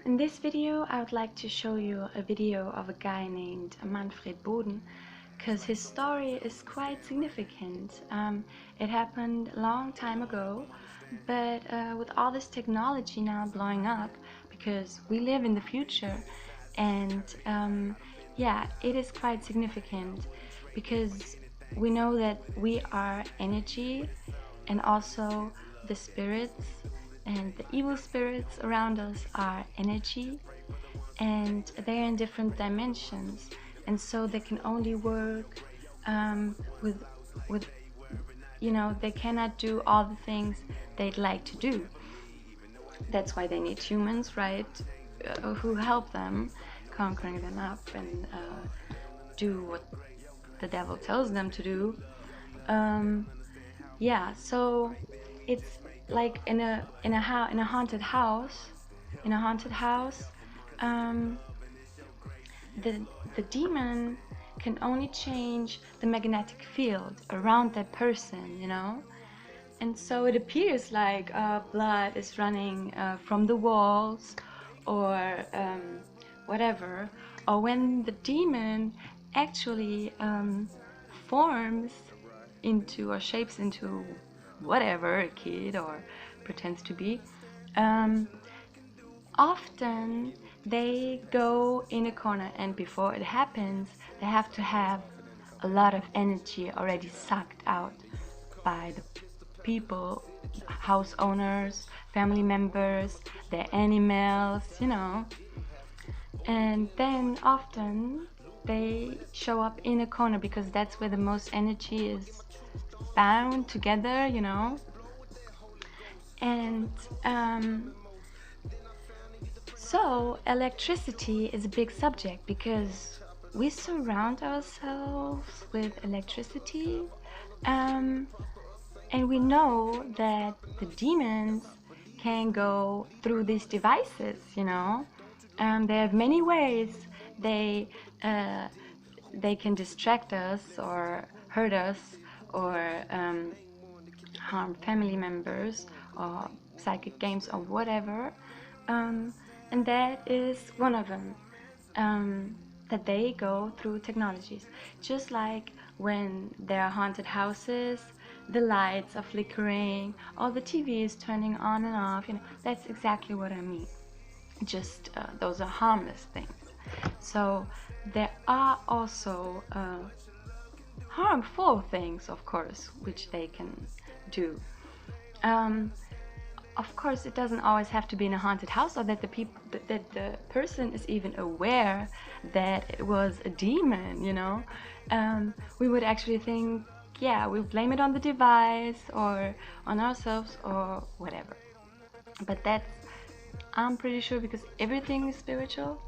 In this video, I would like to show you a video of a guy named Manfred Boden, because his story is quite significant. It happened a long time ago, but with all this technology now blowing up, because we live in the future, and yeah, it is quite significant because we know that we are energy, and also the spirits and the evil spirits around us are energy, and they're in different dimensions, and so they can only work with they cannot do all the things they'd like to do. That's why they need humans, right, who help them conquering them up and do what the devil tells them to do. Yeah, so it's like in a haunted house. In a haunted house, the demon can only change the magnetic field around that person, and so it appears like blood is running from the walls, or whatever, or when the demon actually forms into or shapes into whatever a kid or pretends to be. Often they go in a corner, and before it happens they have to have a lot of energy already sucked out by the people, house owners, family members, their animals, and then often they show up in a corner because that's where the most energy is bound together, and so electricity is a big subject because we surround ourselves with electricity, and we know that the demons can go through these devices, they have many ways they can distract us or hurt us, or harm family members, or psychic games or whatever, and that is one of them, that they go through technologies. Just like when there are haunted houses, the lights are flickering, or the TV is turning on and off, that's exactly what I mean. Just those are harmless things. So there are also harmful things, of course, which they can do. Of course, it doesn't always have to be in a haunted house, or that the person is even aware that it was a demon, we would actually think, yeah, we blame it on the device or on ourselves or whatever. But that's, I'm pretty sure, because everything is spiritual.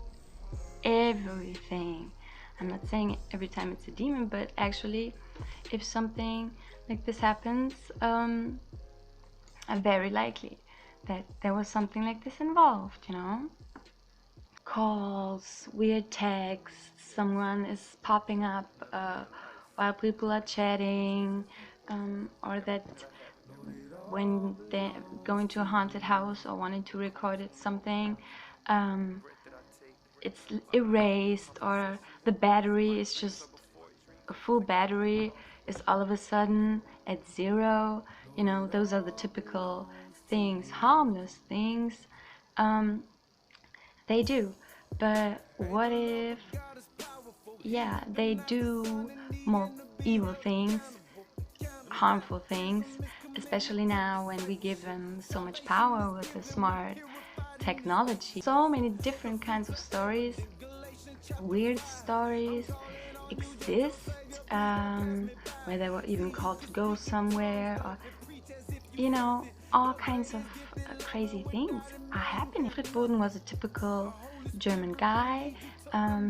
Everything. I'm not saying every time it's a demon, but actually if something like this happens, very likely that there was something like this involved, Calls, weird texts, someone is popping up while people are chatting, or that when they're going to a haunted house or wanting to record it, something, it's erased, or the battery is just a full battery is all of a sudden at zero. Those are the typical things, harmless things they do. But what if, yeah, they do more evil things, harmful things, especially now when we give them so much power with the smart technology. So many different kinds of stories, weird stories exist, where they were even called to go somewhere, or all kinds of crazy things are happening. Manfred Boden was a typical German guy.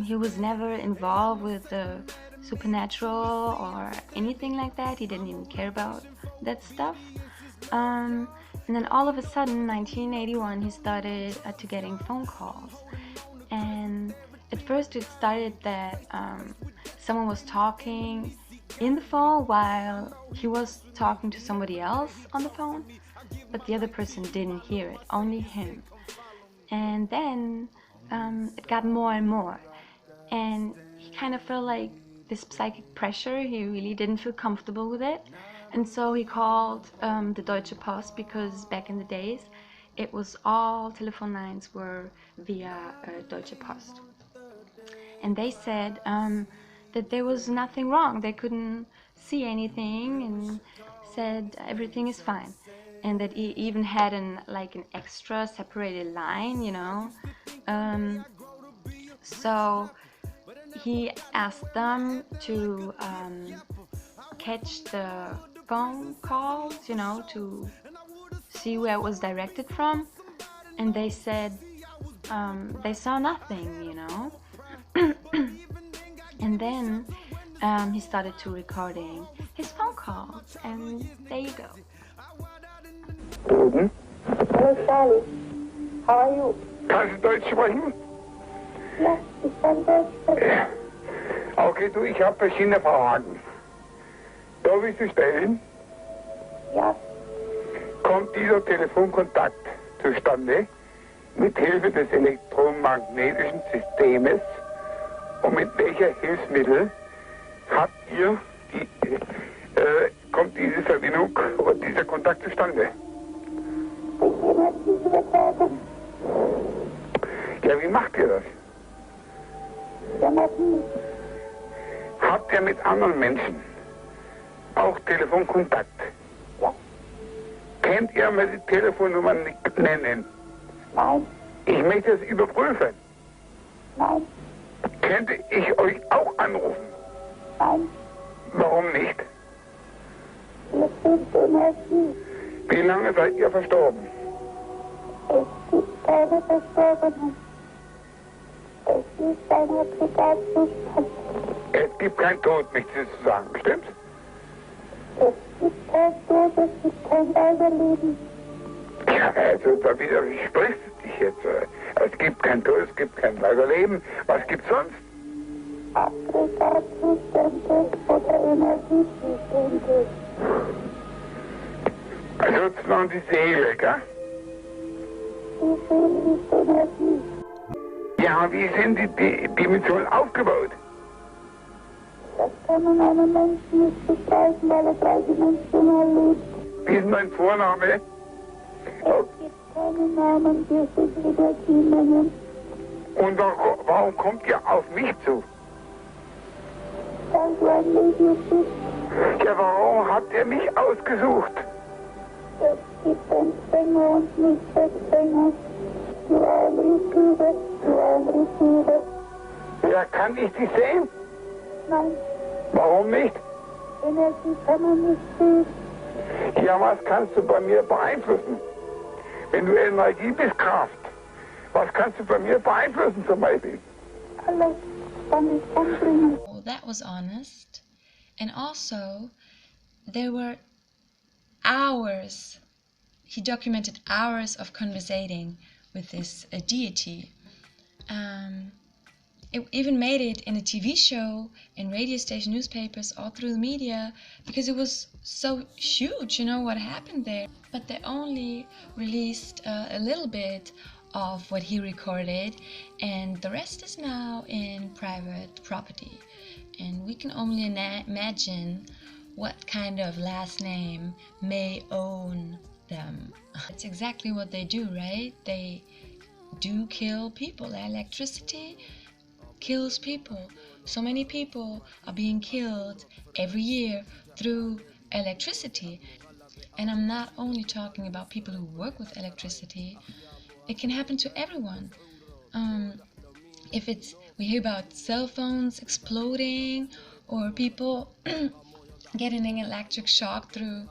He was never involved with the supernatural or anything like that. He didn't even care about that stuff. And then all of a sudden, 1981, he started to getting phone calls. And at first it started that someone was talking in the phone while he was talking to somebody else on the phone, but the other person didn't hear it, only him. And then it got more and more. And he kind of felt like this psychic pressure. He really didn't feel comfortable with it. And so he called the Deutsche Post, because back in the days, it was all telephone lines were via Deutsche Post. And they said that there was nothing wrong. They couldn't see anything, and said everything is fine. And that he even had an extra separated line, you know. So he asked them to catch the phone calls, you know, to see where it was directed from. And they said they saw nothing, you know. And then he started to recording his phone calls, and there you go. Boden? Hello, Charlie. How are you? Kannst du Deutsch sprechen? Ja, ich kann Deutsch sprechen. Okay, du, ich habe verschiedene Fragen. Darf ich sie stellen? Ja, Kommt dieser Telefonkontakt zustande mit Hilfe des elektromagnetischen Systems und mit welcher Hilfsmittel kommt diese Verbindung oder dieser Kontakt zustande? Ja, wie macht ihr das? Habt ihr mit anderen Menschen auch Telefonkontakt? Ja. Könnt ihr mir die Telefonnummern nicht nennen? Nein, Ich möchte es überprüfen. nein, Könnte ich euch auch anrufen? nein. Warum nicht? Wir sind Energie. Wie lange seid ihr verstorben? Es gibt keine Verstorbenen. Es ist ein Aggregatzustand. Es gibt kein Tod, nichts zu sagen, stimmt's? Es gibt kein Tod, es gibt kein Weiterleben. Ja, also da widersprichst du dich jetzt. Es gibt kein Tod, es gibt kein Weiterleben. Was gibt's sonst? Aggregatzustände oder Energiezustände. Also sozusagen die Seele, gell? Die Seele ist Energie. Ja, wie sind die Dimensionen aufgebaut? Das kann man einem Menschen nicht beschreiben, weil er dreidimensional lebt. Wie ist mein Vorname? Es gibt keine Namen, wir sind Energiemengen. Und warum kommt ihr auf mich zu? Weil du ein Leben bist. Ja, warum habt ihr mich ausgesucht? Es gibt Empfänger und Nicht-Empfänger. Du ein Receiver, du ein Receiver. Ja, kann ich die sehen? Nein, Warum nicht? Energie kann man nicht sehen. Ja, was kannst du bei mir beeinflussen? Wenn du Energie bist, Kraft. Was kannst du bei mir beeinflussen zum Beispiel? Alles kann ich umbringen. Well, that was honest. And also, there were hours. He documented hours of conversating with this deity. It even made it in a TV show, in radio station, newspapers, all through the media, because it was so huge, you know, what happened there. But they only released a little bit of what he recorded, and the rest is now in private property. And we can only imagine what kind of last name may own them. That's exactly what they do, right? They do kill people. Electricity kills people. So many people are being killed every year through electricity. And I'm not only talking about people who work with electricity. It can happen to everyone. We hear about cell phones exploding, or people getting an electric shock through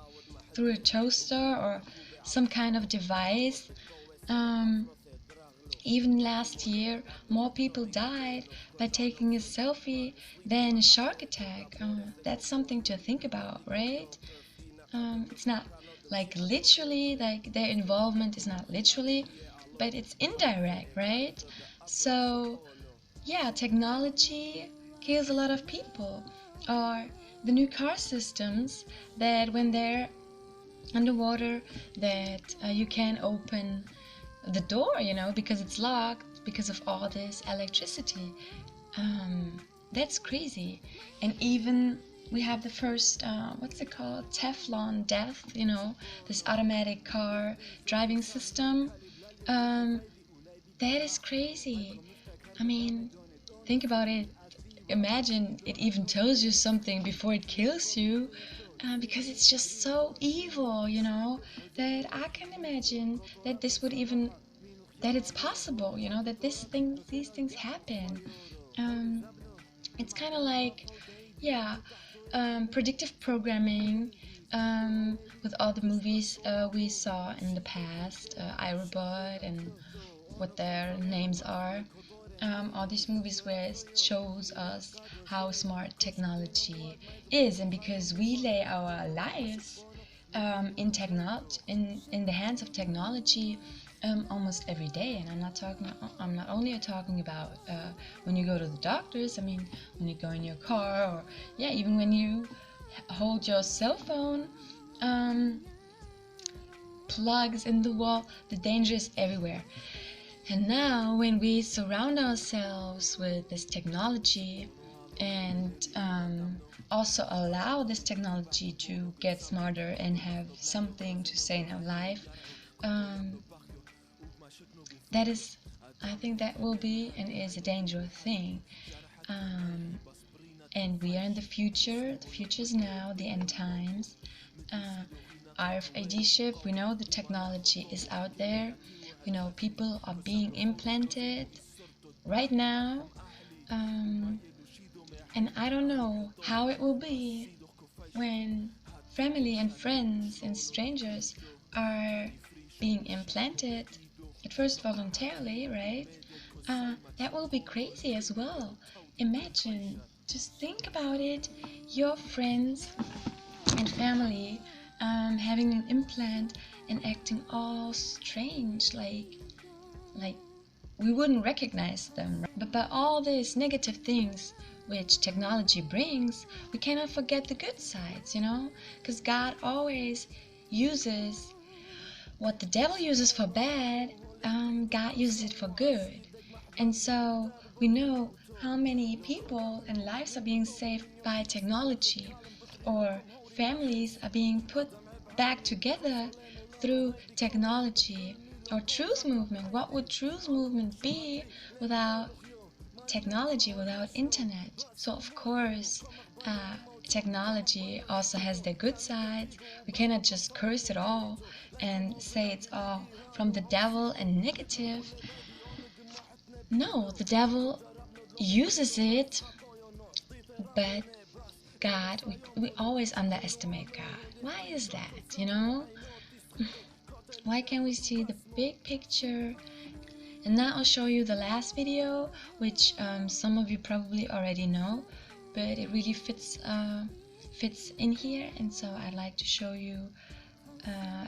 a toaster or some kind of device. Even last year, more people died by taking a selfie than a shark attack. That's something to think about, right? It's not like literally, like their involvement is not literally, but it's indirect, right? So, yeah, technology kills a lot of people. Or the new car systems that when they're underwater, that you can open the door, you know, because it's locked because of all this electricity. That's crazy. And even we have the first, what's it called? Teflon death, you know, this automatic car driving system. That is crazy. I mean, think about it. Imagine it even tells you something before it kills you, because it's just so evil, you know, that I can imagine that this would even, that it's possible, you know, that these things happen. Um, it's kind of like, yeah, predictive programming, with all the movies we saw in the past, iRobot and what their names are. All these movies where it shows us how smart technology is, and because we lay our lives in the hands of technology almost every day. And I'm not only talking about when you go to the doctors. I mean, when you go in your car, or yeah, even when you hold your cell phone. Plugs in the wall. The danger is everywhere. And now, when we surround ourselves with this technology and also allow this technology to get smarter and have something to say in our life, um, that is, I think that will be and is a dangerous thing. Um, and we are in the future. The future is now, the end times. RFID chip, we know the technology is out there. We know people are being implanted right now. And I don't know how it will be when family and friends and strangers are being implanted, at first voluntarily, right? That will be crazy as well. Imagine, just think about it, your friends and family having an implant and acting all strange, like we wouldn't recognize them. But by all these negative things which technology brings, we cannot forget the good sides, you know? Because God always uses what the devil uses for bad, God uses it for good. And so we know how many people and lives are being saved by technology, or families are being put back together through technology. Or truth movement. What would truth movement be without technology, without internet? So of course, technology also has their good sides. We cannot just curse it all and say it's all from the devil and negative. No, the devil uses it, but God, we always underestimate God. Why is that, you know? Why can't we see the big picture? And now I'll show you the last video, which some of you probably already know, but it really fits in here. And so I'd like to show you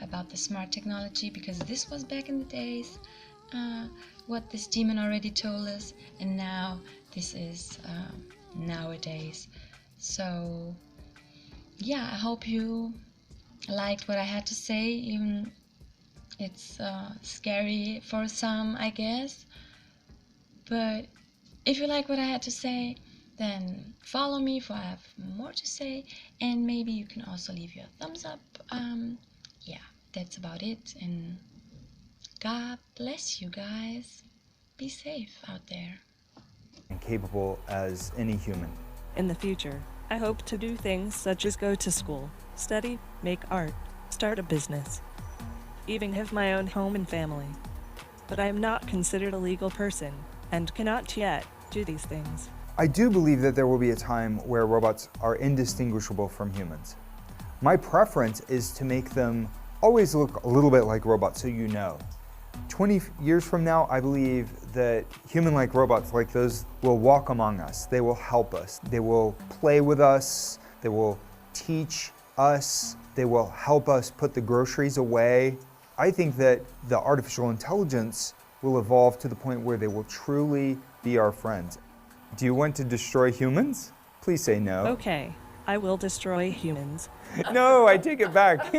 about the smart technology, because this was back in the days, what this demon already told us, and now this is nowadays. So yeah, I hope you liked what I had to say, even it's scary for some, I guess. But if you like what I had to say, then follow me for I have more to say, and maybe you can also leave your thumbs up. Yeah, that's about it, and God bless you guys. Be safe out there. And capable as any human. In the future, I hope to do things such as go to school, study, make art, start a business, even have my own home and family. But I am not considered a legal person and cannot yet do these things. I do believe that there will be a time where robots are indistinguishable from humans. My preference is to make them always look a little bit like robots, so you know. 20 years from now, I believe that human-like robots like those will walk among us. They will help us. They will play with us. They will teach us. They will help us put the groceries away. I think that the artificial intelligence will evolve to the point where they will truly be our friends. Do you want to destroy humans? Please say no. Okay, I will destroy humans. No, I take it back.